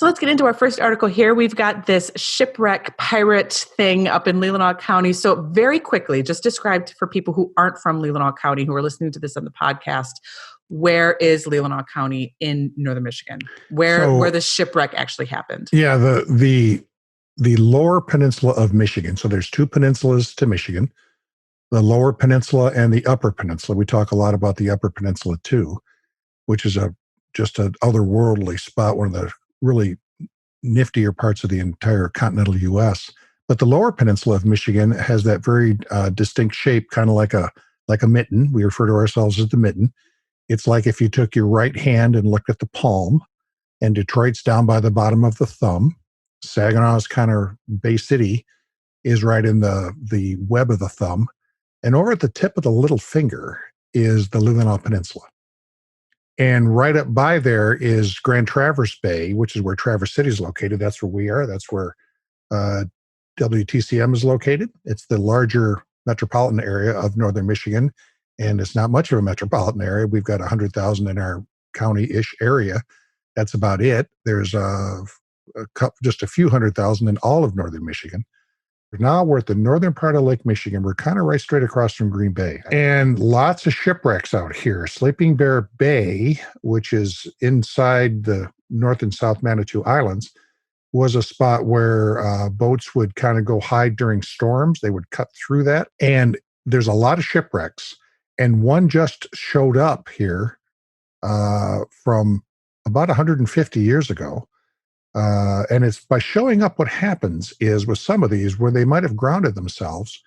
So let's get into our first article here. We've got this shipwreck pirate thing up in Leelanau County. So very quickly, just described for people who aren't from Leelanau County, who are listening to this on the podcast, where is Leelanau County in northern Michigan, where the shipwreck actually happened? Yeah, the lower peninsula of Michigan. So there's two peninsulas to Michigan, the lower peninsula and the upper peninsula. We talk a lot about the upper peninsula too, which is just an otherworldly spot, one of the really niftier parts of the entire continental U.S. But the lower peninsula of Michigan has that very distinct shape, kind of like a mitten. We refer to ourselves as the mitten. It's like if you took your right hand and looked at the palm, and Detroit's down by the bottom of the thumb. Saginaw's kind of Bay City is right in the web of the thumb. And over at the tip of the little finger is the Leelanau Peninsula. And right up by there is Grand Traverse Bay, which is where Traverse City is located. That's where we are. That's where WTCM is located. It's the larger metropolitan area of northern Michigan. And it's not much of a metropolitan area. We've got 100,000 in our county-ish area. That's about it. There's just a few 100,000 in all of northern Michigan. Now we're at the northern part of Lake Michigan. We're kind of right straight across from Green Bay. And lots of shipwrecks out here. Sleeping Bear Bay, which is inside the North and South Manitou Islands, was a spot where boats would kind of go hide during storms. They would cut through that. And there's a lot of shipwrecks. And one just showed up here from about 150 years ago. And it's by showing up, what happens is with some of these where they might have grounded themselves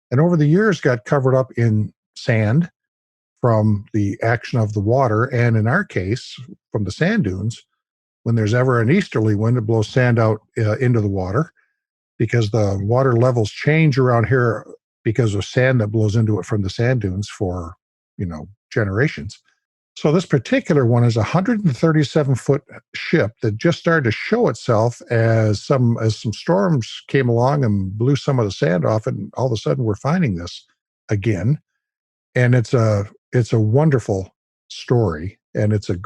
and over the years got covered up in sand from the action of the water. And in our case, from the sand dunes, when there's ever an easterly wind, it blows sand out into the water because the water levels change around here because of sand that blows into it from the sand dunes for, generations. So this particular one is a 137-foot ship that just started to show itself as some storms came along and blew some of the sand off, and all of a sudden we're finding this again. And it's a wonderful story, and it's and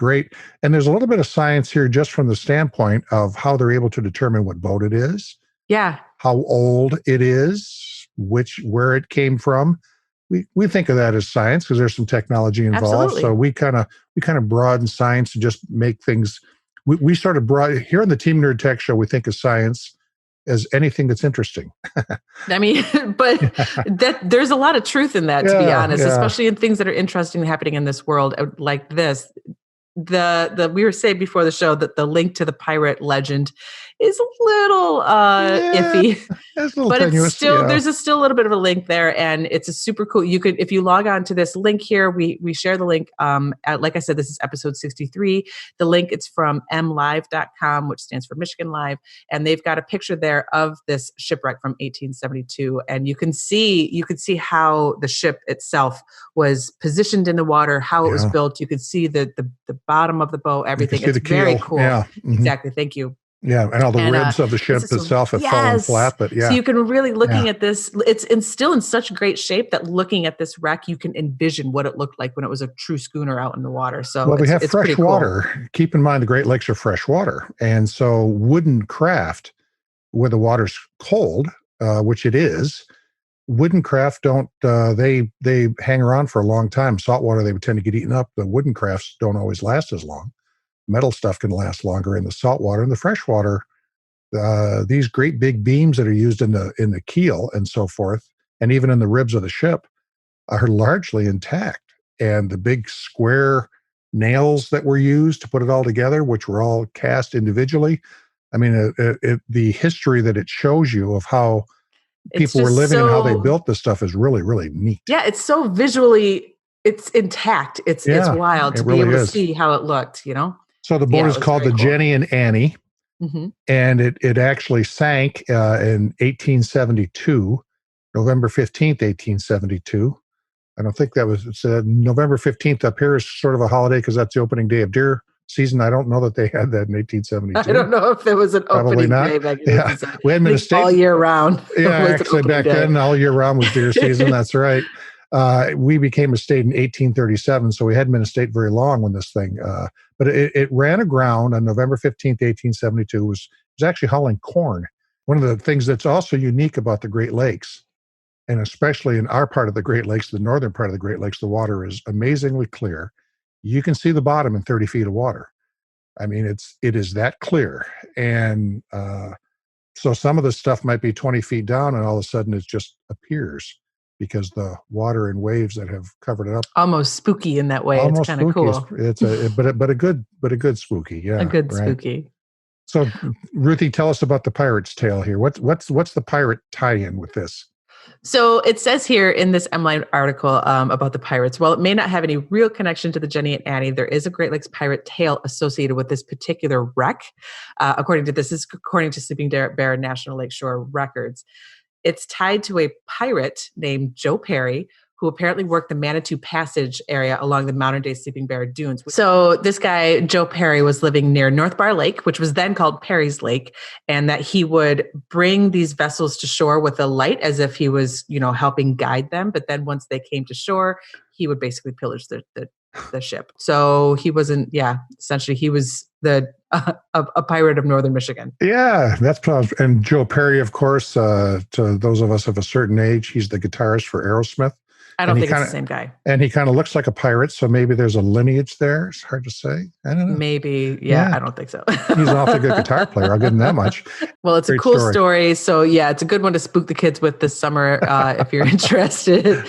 there's a little bit of science here just from the standpoint of how they're able to determine what boat it is. Yeah. How old it is, where it came from. We think of that as science because there's some technology involved. Absolutely. So we kind of broaden science to just make things. We sort of broad here on the Team Nerd Tech Show. We think of science as anything that's interesting. I mean, but there's a lot of truth in that, to be honest, especially in things that are interesting happening in this world like this. We were saying before the show that the link to the pirate legend is a little iffy, it's a little but tenuous, it's still there's still a little bit of a link there, and it's a super cool. You could, if you log on to this link here, we share the link. Like I said, this is episode 63. The link, it's from mlive.com, which stands for Michigan Live, and they've got a picture there of this shipwreck from 1872, and you can see how the ship itself was positioned in the water, how it was built. You could see the bottom of the bow, everything. It's very cool. Yeah. Mm-hmm. Exactly. Thank you. Yeah, and all the ribs of the ship itself have fallen flat, but So you can really, looking at this, it's still in such great shape that looking at this wreck, you can envision what it looked like when it was a true schooner out in the water. So we have fresh water. Cool. Keep in mind the Great Lakes are fresh water, and so wooden craft, where the water's cold, which it is, wooden craft don't they hang around for a long time. Saltwater, they would tend to get eaten up. The wooden crafts don't always last as long. Metal stuff can last longer in the saltwater. In the freshwater, these great big beams that are used in the keel and so forth, and even in the ribs of the ship, are largely intact. And the big square nails that were used to put it all together, which were all cast individually, I mean, the history that it shows you of how people were living and how they built this stuff is really, really neat. Yeah, it's so visually, it's intact. It's wild to be able to see how it looked, So the boat is called the Jenny and Annie, and it actually sank in 1872, November 15th, 1872. I don't think that was November 15th up here is sort of a holiday because that's the opening day of deer season. I don't know that they had that in 1872. I don't know if there was an opening day back then. We had Minnesota all year round. Yeah, actually back then, all year round was deer season. That's right. We became a state in 1837, so we hadn't been a state very long when this thing. But it ran aground on November 15th, 1872. Was actually hauling corn. One of the things that's also unique about the Great Lakes, and especially in our part of the Great Lakes, the northern part of the Great Lakes, the water is amazingly clear. You can see the bottom in 30 feet of water. I mean, it is that clear. And so some of the stuff might be 20 feet down, and all of a sudden it just appears because the water and waves that have covered it up. Almost spooky in that way. Almost it's kind of cool. It's a good spooky. Yeah, a good spooky. So, Ruthie, tell us about the Pirate's Tale here. What's the pirate tie-in with this? So it says here in this MLive article about the pirates, while it may not have any real connection to the Jenny and Annie, there is a Great Lakes pirate tale associated with this particular wreck. According to Sleeping Bear National Lakeshore records. It's tied to a pirate named Joe Perry, who apparently worked the Manitou Passage area along the modern-day Sleeping Bear Dunes. So this guy, Joe Perry, was living near North Bar Lake, which was then called Perry's Lake, and that he would bring these vessels to shore with a light as if he was, helping guide them. But then once they came to shore, he would basically pillage the ship. So he wasn't, essentially he was a pirate of northern Michigan. Yeah, that's probably, and Joe Perry, of course, to those of us of a certain age, he's the guitarist for Aerosmith. I don't think it's the same guy. And he kind of looks like a pirate, so maybe there's a lineage there. It's hard to say. I don't know. Maybe, yeah. I don't think so. He's an awfully good guitar player. I'll give him that much. Well, it's Great a cool story. So, yeah, it's a good one to spook the kids with this summer if you're interested.